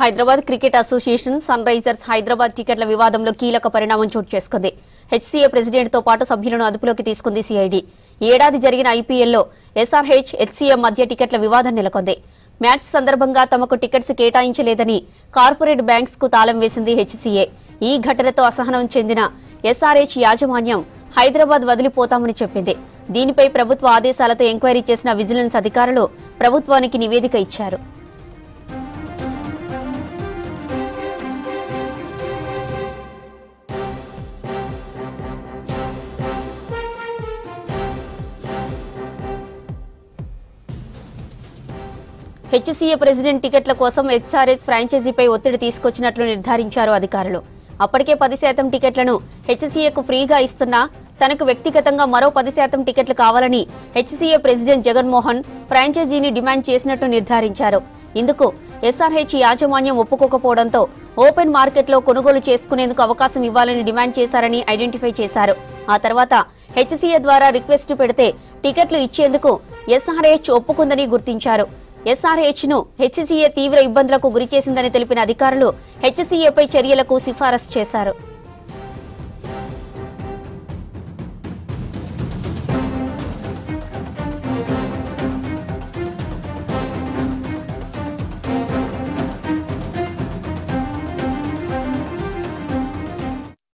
Hyderabad cricket association Sunrisers Hyderabad టికెట్ల వివాదంలో కీలక పరిణామం చోటు చేసుకుంది. హెచ్సీఏ ప్రెసిడెంట్ తో పాటు సభ్యులను అదుపులోకి తీసుకుంది సిఐడి. ఏడాది జరిగిన ఐపీఎల్లో ఎస్ఆర్హెచ్, హెచ్సీఏ మధ్య టికెట్ల వివాదం నెలకొంది. మ్యాచ్ సందర్భంగా తమకు టికెట్స్ కేటాయించలేదని కార్పొరేట్ బ్యాంక్స్ కు తాళం వేసింది హెచ్సీఏ. ఈ ఘటనతో అసహనం చెందిన ఎస్ఆర్హెచ్ యాజమాన్యం హైదరాబాద్ వదిలిపోతామని చెప్పింది. దీనిపై ప్రభుత్వ ఆదేశాలతో ఎంక్వైరీ చేసిన విజిలెన్స్ అధికారులు ప్రభుత్వానికి నివేదిక ఇచ్చారు. హెచ్సీఏ ప్రెసిడెంట్ టికెట్ల కోసం ఎస్ఆర్హెచ్ ఫ్రాంచైజీపై ఒత్తిడి తీసుకొచ్చినట్లు నిర్ధారించారు అధికారులు. అప్పటికే 10% టికెట్లను హెచ్సీఏకు ఫ్రీగా ఇస్తున్నా తనకు వ్యక్తిగతంగా మరో 10% టికెట్లు కావాలని హెచ్సీఏ ప్రెసిడెంట్ జగన్మోహన్ ఫ్రాంచైజీని డిమాండ్ చేసినట్టు నిర్ధారించారు. ఇందుకు ఎస్ఆర్హెచ్ యాజమాన్యం ఒప్పుకోకపోవడంతో ఓపెన్ మార్కెట్లో కొనుగోలు చేసుకునేందుకు అవకాశం ఇవ్వాలని డిమాండ్ చేశారని ఐడెంటిఫై చేశారు. ఆ తర్వాత హెచ్సీఏ ద్వారా రిక్వెస్ట్ పెడితే టికెట్లు ఇచ్చేందుకు ఎస్ఆర్హెచ్ ఒప్పుకుందని గుర్తించారు. ఎస్ఆర్హెచ్ ను హెచ్సీఏ తీవ్ర ఇబ్బందులకు గురిచేసిందని తెలిపిన అధికారులు హెచ్సీఏపై చర్యలకు సిఫారసు చేశారు.